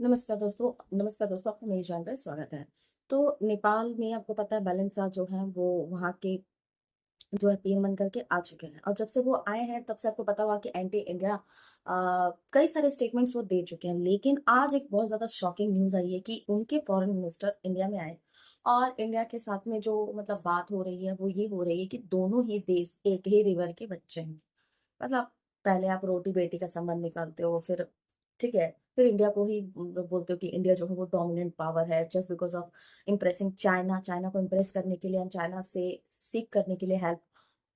नमस्कार दोस्तों, आपका मेरी जान पर स्वागत है। तो नेपाल में आपको पता है बैलेंसा जो है वो वहाँ के जो है पीएम बन करके आ चुके हैं, और जब से वो आए हैं तब से आपको पता हुआ कि एंटी इंडिया कई सारे स्टेटमेंट्स वो दे चुके हैं। लेकिन आज एक बहुत ज्यादा शॉकिंग न्यूज आई है कि उनके फॉरेन मिनिस्टर इंडिया में आए, और इंडिया के साथ में जो मतलब बात हो रही है वो ये हो रही है कि दोनों ही देश एक ही रिवर के बच्चे हैं। मतलब पहले आप रोटी बेटी का संबंध निकालते हो, फिर ठीक है, फिर इंडिया को ही बोलते हो कि इंडिया जो है वो डोमिनेंट पावर है just because of impressing China. China को इम्प्रेस करने के लिए एंड चाइना से सीख करने के लिए हेल्प।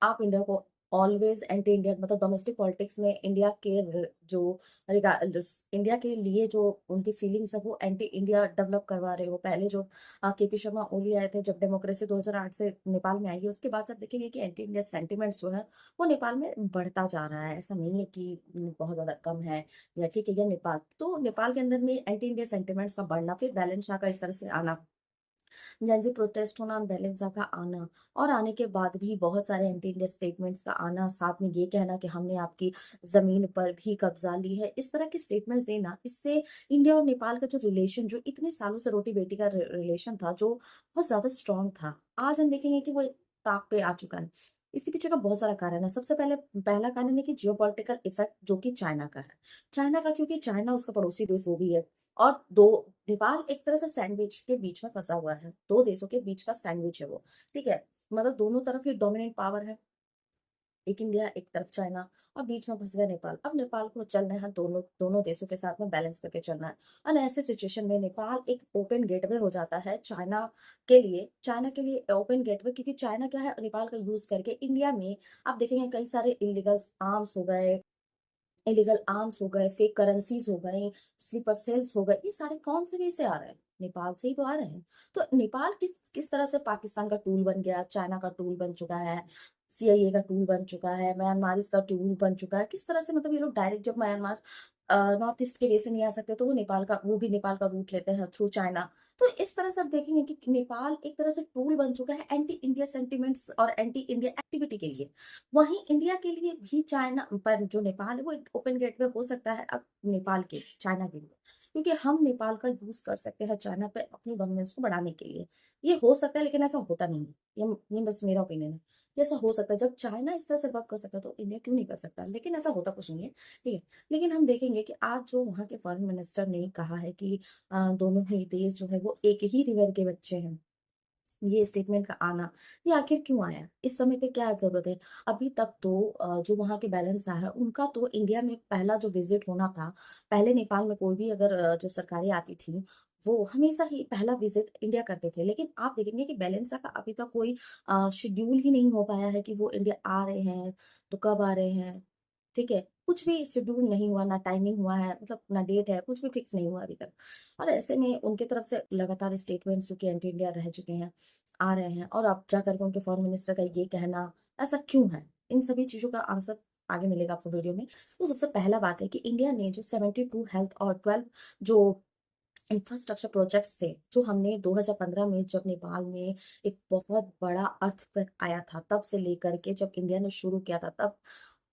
आप इंडिया को ऑलवेज एंटी इंडिया, मतलब डोमेस्टिक पॉलिटिक्स में इंडिया के जो इंडिया के लिए जो उनकी फीलिंग्स है वो एंटी इंडिया डेवलप करवा रहे हो। पहले जो केपी शर्मा ओली आए थे जब डेमोक्रेसी 2008 से नेपाल में आई है, उसके बाद से देखेंगे कि एंटी इंडिया सेंटिमेंट्स जो है वो नेपाल में बढ़ता जा रहा है। ऐसा नहीं है कि बहुत ज्यादा कम है या ठीक है। या नेपाल, तो नेपाल के अंदर में एंटी इंडिया सेंटिमेंट्स का बढ़ना, फिर बैलेंस शाह का इस तरह से आना, जनजी प्रोटेस्ट होना, बैलेंसा का आना, और आने के बाद भी बहुत सारे एंटी इंडिया स्टेटमेंट्स का आना, साथ में ये कहना कि हमने आपकी जमीन पर भी कब्जा ली है, इस तरह के स्टेटमेंट्स देना, इससे इंडिया और नेपाल का जो रिलेशन, जो इतने सालों से रोटी बेटी का रिलेशन था, जो बहुत ज्यादा स्ट्रांग था, आज हम देखेंगे कि वो एक ताक पे आ चुका है। इसके पीछे का बहुत सारा कारण है। सबसे पहले पहला कारण है कि जियोपॉलिटिकल इफेक्ट जो कि चाइना का है। चाइना का, क्योंकि चाइना उसका पड़ोसी देश वो भी है, और दो नेपाल एक तरह से सैंडविच के बीच में फंसा हुआ है, दो देशों के बीच का सैंडविच है वो। ठीक है, मतलब दोनों तरफ ही डोमिनेंट पावर है, एक इंडिया एक तरफ चाइना, और बीच में फंस गया नेपाल। अब नेपाल को चलना है दोनों दोनों देशों के साथ में बैलेंस करके चलना है। और ऐसे सिचुएशन में नेपाल एक ओपन गेटवे हो जाता है चाइना के लिए। चाइना के लिए ओपन गेटवे, क्योंकि चाइना क्या है, नेपाल का यूज करके इंडिया में आप देखेंगे कई सारे इलीगल आर्म्स हो गए, फेक करेंसीज हो गई, स्लीपर सेल्स हो गए, ये सारे कौन से वे से आ रहे हैं? नेपाल से ही तो आ रहे हैं। तो नेपाल किस किस तरह से पाकिस्तान का टूल बन गया, चाइना का टूल बन चुका है, सीआईए का टूल बन चुका है, म्यांमार इसका टूल बन चुका है। किस तरह से, मतलब ये लोग डायरेक्ट जब म्यांमार नॉर्थ ईस्ट के वे से नहीं आ सकते तो वो भी नेपाल का रूट लेते हैं थ्रू चाइना। तो इस तरह से आप देखेंगे कि नेपाल एक तरह से टूल बन चुका है एंटी इंडिया सेंटिमेंट्स और एंटी इंडिया एक्टिविटी के लिए। वहीं इंडिया के लिए भी चाइना पर जो नेपाल है वो एक ओपन गेटवे हो सकता है अब नेपाल के चाइना के लिए, क्योंकि हम नेपाल का यूज कर सकते हैं चाइना पे अपनी डोमिनेंस को बढ़ाने के लिए। ये हो सकता है, लेकिन ऐसा होता नहीं है। ये बस मेरा ओपिनियन है। ये ऐसा हो सकता है, जब चाइना इस तरह से वर्क कर सकता है तो इंडिया क्यों नहीं कर सकता? लेकिन ऐसा होता कुछ नहीं है, ठीक है। लेकिन हम देखेंगे कि आज जो वहाँ के फॉरेन मिनिस्टर ने कहा है कि दोनों ही देश जो है वो एक ही रिवर के बच्चे हैं, ये स्टेटमेंट का आना, ये आखिर क्यों आया? इस समय पे क्या जरूरत है? अभी तक तो जो वहाँ के बैलेंस है उनका तो इंडिया में पहला जो विजिट होना था। पहले नेपाल में कोई भी अगर जो सरकारें आती थी, वो हमेशा ही पहला विजिट इंडिया करते थे। लेकिन आप देखेंगे कि बैलेंसा का अभी तक कोई शेड्यूल ही नहीं हो पाया है कि वो इंडिया आ रहे हैं, तो कब आ रहे हैं, ठीक है। कुछ भी शेड्यूल नहीं हुआ, ना टाइमिंग हुआ है, मतलब ना डेट है, कुछ भी फिक्स नहीं हुआ अभी तक। और ऐसे में उनके तरफ से लगातार स्टेटमेंट्स जो कि एंटी इंडिया रह चुके हैं आ रहे हैं, और अब जा करके उनके फॉरेन मिनिस्टर का ये कहना, ऐसा क्यों है? इन सभी चीजों का आंसर आगे मिलेगा आपको वीडियो में। तो सबसे पहला बात है कि इंडिया ने जो 72 हेल्थ और 12 जो इंफ्रास्ट्रक्चर प्रोजेक्ट्स थे, जो हमने 2015 में जब नेपाल में एक बहुत बड़ा अर्थक्वेक आया था तब से लेकर के जब इंडिया ने शुरू किया था तब,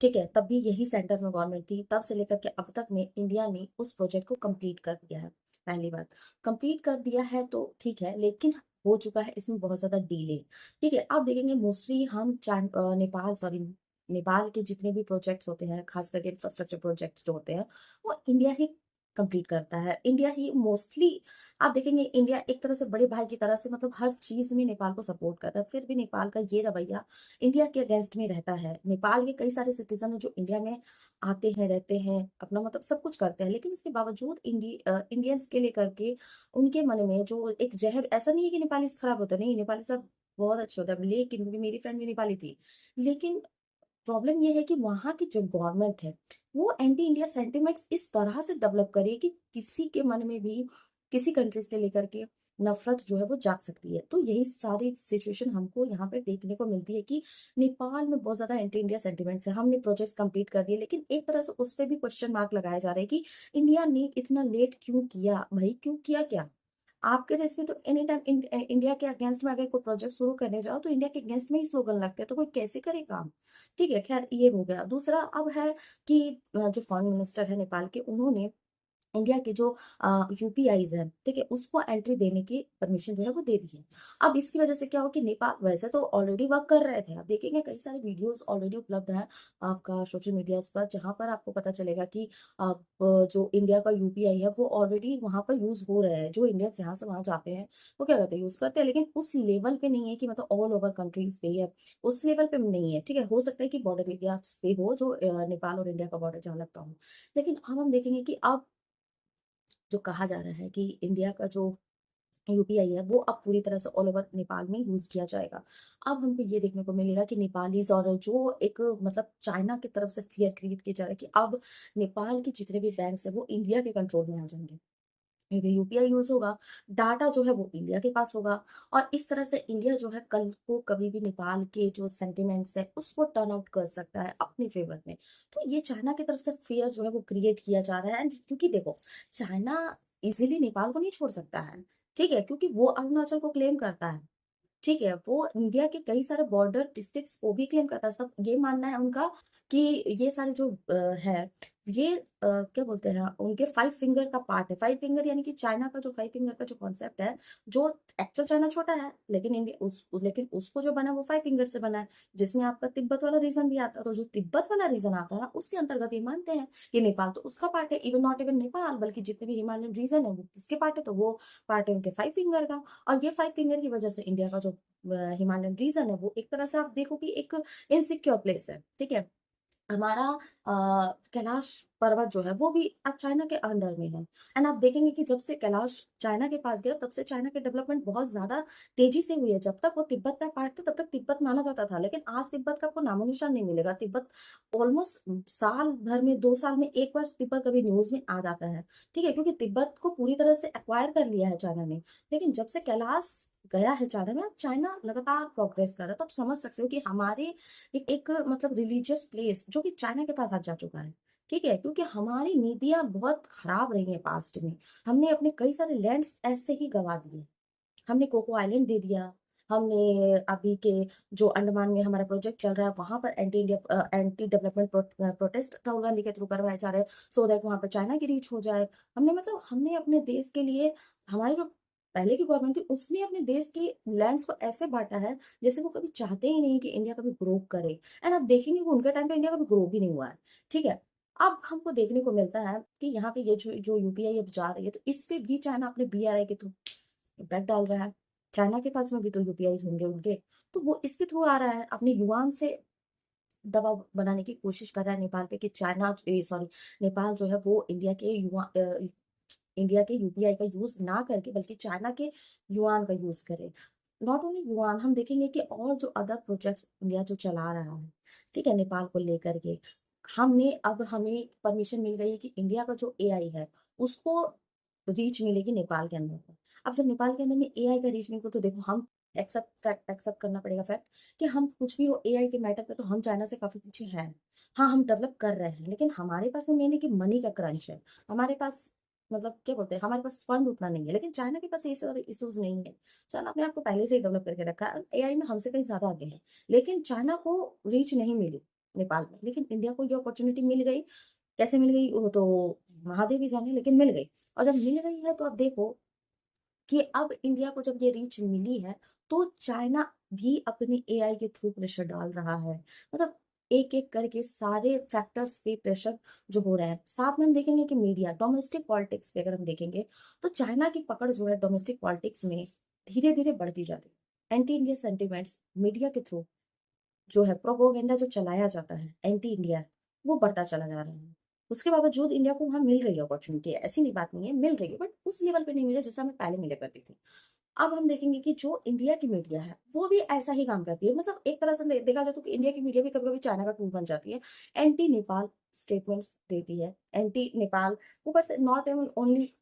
ठीक है, तब भी यही सेंटर में गवर्नमेंट थी, तब से लेकर के अब तक में इंडिया ने उस प्रोजेक्ट को कंप्लीट कर दिया है। पहली बात, कंप्लीट कर दिया है तो ठीक है, लेकिन हो चुका है इसमें बहुत ज्यादा डिले। ठीक है, आप देखेंगे मोस्टली हम नेपाल के जितने भी प्रोजेक्ट्स होते हैं, खास करके इंफ्रास्ट्रक्चर प्रोजेक्ट्स जो होते हैं, वो इंडिया ही कंप्लीट करता है। इंडिया ही मोस्टली, आप देखेंगे इंडिया एक तरह से बड़े भाई की तरह से, मतलब हर चीज में नेपाल को सपोर्ट करता है। फिर भी नेपाल का ये रवैया इंडिया के अगेंस्ट में रहता है। नेपाल के कई सारे सिटीजन है जो इंडिया में आते हैं, रहते हैं, अपना मतलब सब कुछ करते हैं, लेकिन उसके बावजूद इंडियंस के लिए करके उनके मन में जो एक जहर, ऐसा नहीं है कि नेपाली खराब होता नहीं, नेपाली सब बहुत अच्छे होता है। लेकिन क्योंकि मेरी फ्रेंड भी नेपाली थी, लेकिन प्रॉब्लम ये है कि वहां की जो गवर्नमेंट है वो एंटी इंडिया सेंटिमेंट्स इस तरह से डेवलप करे कि किसी के मन में भी किसी कंट्रीज के लेकर के नफरत जो है वो जाग सकती है। तो यही सारी सिचुएशन हमको यहाँ पे देखने को मिलती है कि नेपाल में बहुत ज्यादा एंटी इंडिया सेंटिमेंट्स है। हमने प्रोजेक्ट्स कंप्लीट कर दिए, लेकिन एक तरह से उस पर भी क्वेश्चन मार्क लगाया जा रहा है कि इंडिया ने इतना लेट क्यों किया? भाई क्यों किया क्या? आपके देश में तो एनी टाइम इंडिया के अगेंस्ट में अगर कोई प्रोजेक्ट शुरू करने जाओ तो इंडिया के अगेंस्ट में ही स्लोगन लगते हैं, तो कोई कैसे करे काम? ठीक है, खैर ये हो गया। दूसरा अब है कि जो फॉरेन मिनिस्टर है नेपाल के, उन्होंने इंडिया के जो यूपीआईज है, ठीक है, उसको एंट्री देने की परमिशन जो है वो दे दी है। अब इसकी वजह से क्या हो कि नेपाल वैसे तो ऑलरेडी वर्क कर रहे थे, आप देखेंगे कई सारे वीडियोस ऑलरेडी उपलब्ध हैं आपका सोशल मीडिया पर, जहां पर आपको पता चलेगा कि आप जो इंडिया का यूपीआई है वो ऑलरेडी वहां पर यूज हो रहा है। जो इंडियंस यहाँ से वहां जाते हैं वो क्या करते हैं, यूज करते हैं, लेकिन उस लेवल पे नहीं है कि मतलब ऑल ओवर कंट्रीज पे है, उस लेवल पे नहीं है, ठीक है। हो सकता है कि बॉर्डर एरिया पे हो, जो नेपाल और इंडिया का बॉर्डर जहाँ लगता हो, लेकिन अब हम देखेंगे कि अब जो कहा जा रहा है कि इंडिया का जो यूपीआई है वो अब पूरी तरह से ऑल ओवर नेपाल में यूज किया जाएगा। अब हमको ये देखने को मिलेगा कि नेपालीज और जो एक मतलब चाइना की तरफ से फियर क्रिएट किया जा रहा है कि अब नेपाल के जितने भी बैंक्स है वो इंडिया के कंट्रोल में आ जाएंगे, क्योंकि यूपीआई यूज होगा, डाटा जो है वो इंडिया के पास होगा, और इस तरह से इंडिया जो है कल को कभी भी नेपाल के जो सेंटिमेंट्स है उसको टर्न आउट कर सकता है अपने फेवर में। तो ये चाइना की तरफ से फेयर जो है वो क्रिएट किया जा रहा है। एंड क्योंकि देखो, चाइना इजीली नेपाल को नहीं छोड़ सकता है, ठीक है, क्योंकि वो अरुणाचल को क्लेम करता है, ठीक है, वो इंडिया के कई सारे बॉर्डर डिस्ट्रिक्ट्स को भी क्लेम करता है। सब ये मानना है उनका कि ये सारे जो है, ये क्या बोलते हैं, उनके फाइव फिंगर का पार्ट है। फाइव फिंगर यानी कि चाइना का जो फाइव फिंगर का जो कॉन्सेप्ट है, जो एक्चुअल चाइना छोटा है लेकिन इंडिया लेकिन उसको जो बना है वो फाइव फिंगर से बना है, जिसमें आपका तिब्बत वाला रीजन भी आता है। तो जो तिब्बत वाला रीजन आता है उसके अंतर्गत ये मानते हैं कि नेपाल तो उसका पार्ट है, इवन नॉट इवन नेपाल, बल्कि जितने भी हिमालयन रीजन है वो किसके पार्ट है, तो वो पार्ट है उनके फाइव फिंगर का। और ये फाइव फिंगर की वजह से इंडिया का जो हिमालयन रीजन है वो एक तरह से आप देखो कि एक इनसिक्योर प्लेस है, ठीक है। हमारा कैलाश पर्वत जो है वो भी आज चाइना के अंडर में है। एंड आप देखेंगे कि जब से कैलाश चाइना के पास गया तब से चाइना की डेवलपमेंट बहुत ज्यादा तेजी से हुई है। जब तक वो तिब्बत का पार्ट था तब तक तिब्बत माना जाता था, लेकिन आज तिब्बत का आपको नामो निशान नहीं मिलेगा। तिब्बत ऑलमोस्ट साल भर में 2 साल में एक बार तिब्बत कभी न्यूज में आ जाता है, ठीक है, क्योंकि तिब्बत को पूरी तरह से एक्वायर कर लिया है चाइना ने। लेकिन जब से कैलाश गया है चाइना में, अब चाइना लगातार प्रोग्रेस कर रहा है। तो आप समझ सकते हो कि हमारे एक मतलब रिलीजियस प्लेस जो कि चाइना के पास आज जा चुका है, ठीक है, क्योंकि हमारी नीतियां बहुत खराब रही हैं पास्ट में। हमने अपने कई सारे लैंड्स ऐसे ही गवा दिए। हमने कोको आइलैंड दे दिया, हमने अभी के जो अंडमान में हमारा प्रोजेक्ट चल रहा है वहां पर anti development protest Rahul Gandhi के थ्रू करवाए जा रहे हैं, सो दैट वहां पर चाइना की रीच हो जाए। हमने मतलब हमने अपने देश के लिए, हमारी जो पहले की गवर्नमेंट थी उसने अपने देश के लैंड्स को ऐसे बांटा है जैसे वो कभी चाहते ही नहीं कि इंडिया कभी ग्रो करे। एंड आप देखेंगे कि उनके टाइम पे इंडिया कभी ग्रो भी नहीं हुआ है, ठीक है। अब हमको देखने को मिलता है कि यहाँ पे ये जो यूपीआई अब जा रही है, तो इस पे भी चाइना अपने बीआरआई के थ्रू इम्पैक्ट डाल रहा है। चाइना के पास में भी तो यूपीआई होंगे उनके, तो वो इसके थ्रू आ रहा है, अपने युआन से दबाव बनाने की कोशिश कर रहा है नेपाल पे कि चाइना सॉरी, नेपाल जो है वो इंडिया के यूपीआई का यूज ना करके बल्कि चाइना के युआन का यूज करे। नॉट ओनली युआन, हम देखेंगे कि और जो अदर प्रोजेक्ट्स इंडिया जो चला रहा है, ठीक है, नेपाल को लेकर के, हमें परमिशन मिल गई है कि इंडिया का जो एआई है उसको रीच मिलेगी नेपाल के अंदर पर। अब जब नेपाल के अंदर में एआई का रीच मिलेगा तो देखो, हम एक्सेप्ट करना पड़ेगा फैक्ट कि हम कुछ भी हो एआई के मैटर पे तो हम चाइना से काफी पीछे हैं। हाँ, हम डेवलप कर रहे हैं, लेकिन हमारे पास में मेन है कि मनी का क्रंच है। हमारे पास मतलब क्या बोलते हैं, हमारे पास फंड उतना नहीं है, लेकिन चाइना के पास ये सारे इश्यूज नहीं है। चाइना अपने आप को पहले से ही डेवलप करके रखा है, एआई में हमसे कहीं ज्यादा आगे है। लेकिन चाइना को रीच नहीं मिली नेपाल में, लेकिन इंडिया को ये अपॉर्चुनिटी मिल गई। कैसे मिल गई वो तो महादेव ही जाने, लेकिन मिल गई। और जब मिल गई है तो अब देखो कि अब इंडिया को जब ये रीच मिली है तो चाइना भी अपने एआई के थ्रू प्रेशर डाल रहा है। मतलब एक एक करके सारे फैक्टर्स पे प्रेशर जो हो रहा है। साथ में हम देखेंगे कि मीडिया डोमेस्टिक पॉलिटिक्स पे अगर हम देखेंगे तो चाइना की पकड़ जो है डोमेस्टिक पॉलिटिक्स में धीरे धीरे बढ़ती जा रही है। एंटी इंडिया सेंटिमेंट्स मीडिया के थ्रू जो है, प्रोपोगेंडा जो चलाया जाता है एंटी इंडिया, वो बढ़ता चला जा रहा है। उसके बावजूद इंडिया को वहां मिल रही है अपॉर्चुनिटी, ऐसी नहीं बात नहीं है, मिल रही है, बट उस लेवल पे नहीं मिले जैसा हमें पहले मिले करती थी। अब हम देखेंगे कि जो इंडिया की मीडिया है वो भी ऐसा ही काम करती है। मतलब एक तरह से देखा जाए तो कि इंडिया की मीडिया भी कभी कभी चाइना का टूल बन जाती है। एंटी नेपाल स्टेटमेंट्स देती है, एंटी नेपाल, ऊपर से नॉट एवन ओनली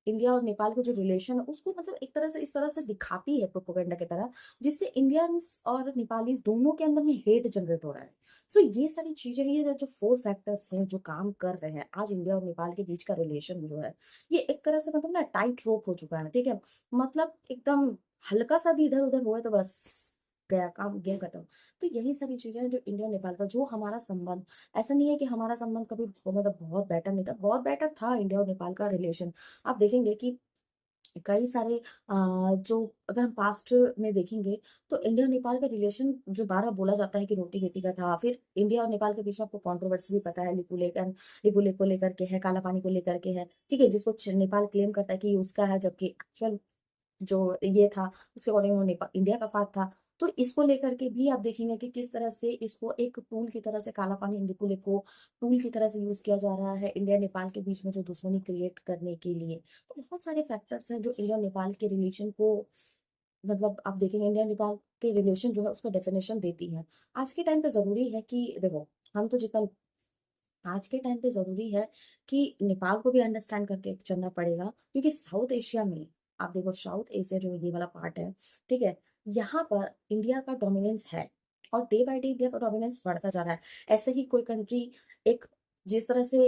इंडिया और नेपाल के जो रिलेशन है उसको मतलब एक तरह से इस तरह से दिखाती है प्रोपोगेंडा की तरह, जिससे इंडियंस और नेपाली दोनों के अंदर में हेट जनरेट हो रहा है। सो ये सारी चीजें, ये जो फोर फैक्टर्स हैं जो काम कर रहे हैं आज इंडिया और नेपाल के बीच का रिलेशन जो है, ये एक तरह से मतलब ना टाइट रोप हो चुका है, ठीक है। मतलब एकदम हल्का सा भी इधर उधर हुआ तो बस गया, काम गेम खत्म। तो यही सारी चीज़ें हैं जो इंडिया और नेपाल का जो हमारा संबंध, ऐसा नहीं है कि हमारा संबंध कभी मतलब बहुत बेटर नहीं था, बहुत बेटर था इंडिया और नेपाल का रिलेशन। आप देखेंगे कि कई सारे जो अगर हम पास्ट में देखेंगे तो इंडिया और नेपाल का रिलेशन जो बार-बार बोला जाता है कि रोटी-बेटी का था। फिर इंडिया और नेपाल के बीच में आपको कंट्रोवर्सी भी पता है, लिपु लेक को लेकर के है, काला पानी को लेकर के है, ठीक है? जिसको नेपाल क्लेम करता है कि ये उसका है, जबकि एक्चुअल जो ये था, उसके अकॉर्डिंग वो इंडिया का पार्ट था। तो इसको लेकर के भी आप देखेंगे कि किस तरह से इसको एक टूल की तरह से काला पानी लिपु लेक को टूल की तरह से यूज़ किया जा रहा है, इंडिया नेपाल के बीच में जो दुश्मनी क्रिएट करने के लिए। तो बहुत सारे फैक्टर्स हैं जो इंडिया और नेपाल के रिलेशन को मतलब आप देखेंगे इंडिया नेपाल के रिलेशन जो है उसका डेफिनेशन देती है। आज के टाइम पे ज़रूरी है कि देखो, हम तो जितना आज के टाइम पे ज़रूरी है कि नेपाल को भी अंडरस्टैंड करके चलना पड़ेगा, क्योंकि साउथ एशिया में आप देखो, साउथ एशिया जो ये वाला पार्ट है, ठीक है? यहाँ पर इंडिया का डोमिनेंस है और डे बाय डे इंडिया का डोमिनेंस बढ़ता जा रहा है। ऐसे ही कोई कंट्री एक जिस तरह से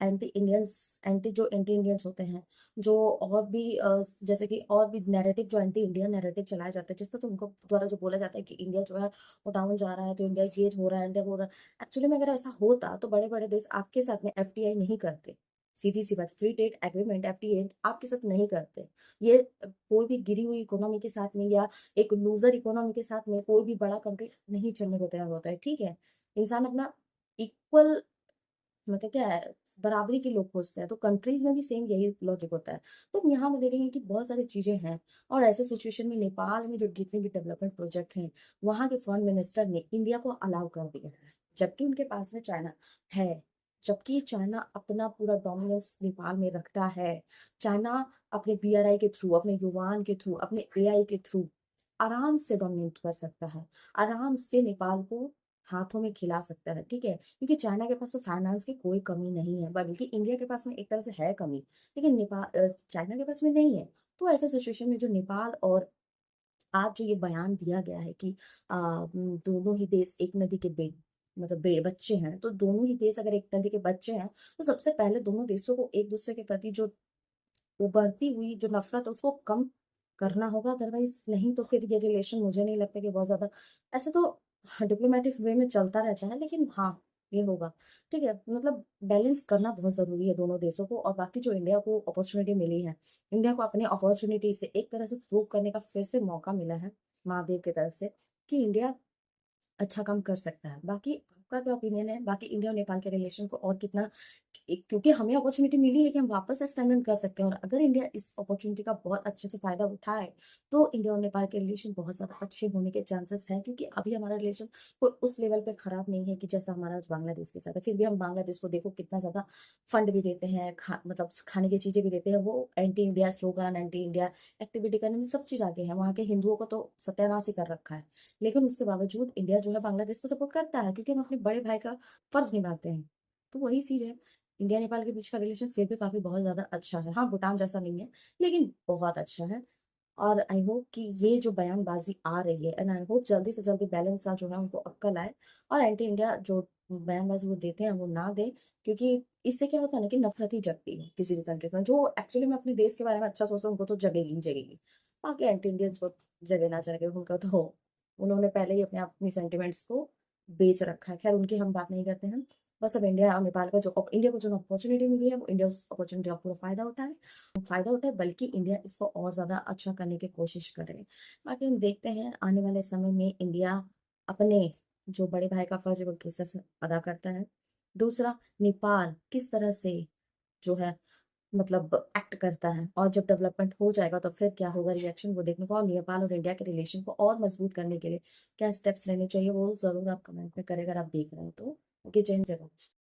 एंटी इंडियंस होते हैं, जो और भी जैसे कि और भी नैरेटिव जो एंटी इंडियन नैरेटिव चलाए जाते हैं, जिस तरह से उनको द्वारा जो बोला जाता है कि इंडिया जो है वो डाउन जा रहा है, तो इंडिया ये हो रहा है, इंडिया वो हो रहा है। एक्चुअली में अगर ऐसा होता तो बड़े-बड़े देश आपके साथ में एफटीआई नहीं करते। सीधी-सी बात, फ्री ट्रेड एग्रीमेंट एफटीए आपके साथ नहीं करते। ये कोई भी गिरी हुई इकोनॉमी के साथ में या एक लूज़र इकोनॉमी के साथ में कोई भी बड़ा कंट्री नहीं चलने को तैयार होता है, ठीक है? इंसान अपना इक्वल मतलब क्या है, बराबरी के लोग खोजते हैं, तो कंट्रीज़ में भी सेम यही लॉजिक होता है। तो हम यहाँ पे देखेंगे कि बहुत सारी चीज़ें हैं और ऐसे सिचुएशन में नेपाल में जो जितने भी डेवलपमेंट प्रोजेक्ट हैं, वहाँ के फॉरेन मिनिस्टर ने इंडिया को अलाउ कर दिया है, जबकि उनके पास में चाइना है। जबकि चाइना अपना पूरा डोमिनेंस नेपाल में रखता है। चाइना अपने बीआरआई के थ्रू, अपने युवान के थ्रू, अपने एआई के थ्रू आराम से डोमिनेट कर सकता है। आराम से नेपाल को हाथों में खिला सकता है, ठीक है? क्योंकि चाइना के पास तो फाइनेंस की कोई कमी नहीं है, बल्कि इंडिया के पास में एक तरह से है कमी, लेकिन चाइना के पास में नहीं है। तो ऐसे सिचुएशन में जो नेपाल और आज जो ये बयान दिया गया है कि दोनों ही देश एक नदी के मतलब बच्चे हैं, तो दोनों ही देश अगर एक नदी के बच्चे हैं, तो सबसे पहले दोनों देशों को एक-दूसरे के प्रति जो उभरती हुई जो नफ़रत है उसको कम करना होगा, अदरवाइज़ नहीं तो फिर ये रिलेशन मुझे नहीं लगता कि बहुत ज़्यादा ऐसे तो डिप्लोमैटिक वे में चलता रहता है, लेकिन हाँ, ये होगा। ठीक है? मतलब बैलेंस करना बहुत ज़रूरी है दोनों देशों को और बाकी जो इंडिया को अपॉर्च्युनिटी मिली है, इंडिया को अपने अपॉर्च्युनिटी से एक तरह से प्रूव करने का फिर से मौका मिला है, महादेव की तरफ से कि इंडिया अच्छा काम कर सकता है। बाकी आपका क्या ओपिनियन है? बाकी इंडिया और नेपाल के रिलेशन को और कितना क्योंकि हमें अपॉर्च्युनिटी मिली है कि हम वापस से स्ट्रेंथन कर सकते हैं और अगर इंडिया इस अपॉर्च्युनिटी का बहुत अच्छे से फ़ायदा उठाए, तो इंडिया और नेपाल के रिलेशन बहुत ज़्यादा अच्छे होने के चांसेस हैं क्योंकि अभी हमारा रिलेशन कोई उस लेवल पे खराब नहीं है कि जैसा हमारा बांग्लादेश के साथ है। फिर भी हम बांग्लादेश को देखो कितना ज़्यादा फंड भी देते हैं, मतलब खाने की चीज़ें भी देते हैं। वो anti India slogan, anti India activity करने में सब चीज़ आगे हैं। वहाँ के हिंदुओं को तो सत्यानाश ही कर रखा है। लेकिन उसके बावजूद इंडिया जो है बांग्लादेश को सपोर्ट करता है क्योंकि हम अपने बड़े भाई का फर्ज निभाते हैं। तो वही चीज़ है, इंडिया नेपाल के बीच का रिलेशन फिर भी काफ़ी बहुत ज़्यादा अच्छा है। हाँ, भूटान जैसा नहीं है, लेकिन बहुत अच्छा है और आई होप कि ये जो बयानबाज़ी आ रही है एंड आई होप जल्दी से जल्दी बैलेंस सा जो है उनको अक्ल आए और एंटी इंडिया जो बयानबाज़ी वो देते हैं वो ना दें क्योंकि इससे क्या होता है ना कि नफ़रत ही जगती है किसी भी कंट्री में। जो एक्चुअली में अपने देश के बारे में अच्छा सोचते हैं उनको तो जगेगी ही जगेगी। बाकी एंटी इंडियंस को जगे ना जगे उनका तो उन्होंने पहले ही अपनी सेंटिमेंट्स को बेच रखा है। ख़ैर उनकी हम बात नहीं करते हैं। बस अब इंडिया और नेपाल का जो इंडिया को जो अपॉर्च्युनिटी मिली है वो इंडिया उस अपॉर्च्युनिटी का पूरा फ़ायदा उठाए बल्कि इंडिया इसको और ज़्यादा अच्छा करने की कोशिश करे। बाकी हम देखते हैं आने वाले समय में इंडिया अपने जो बड़े भाई का फ़र्ज़ है वो किस तरह से अदा करता है। दूसरा नेपाल किस तरह से जो है मतलब एक्ट करता है और जब डेवलपमेंट हो जाएगा तो फिर क्या होगा रिएक्शन वो देखने को और नेपाल और इंडिया के रिलेशन को और मजबूत करने के लिए क्या स्टेप्स लेने चाहिए वो ज़रूर आप कमेंट में करें अगर आप देख रहे हैं तो। ओके, जय हिंद, जय भारत।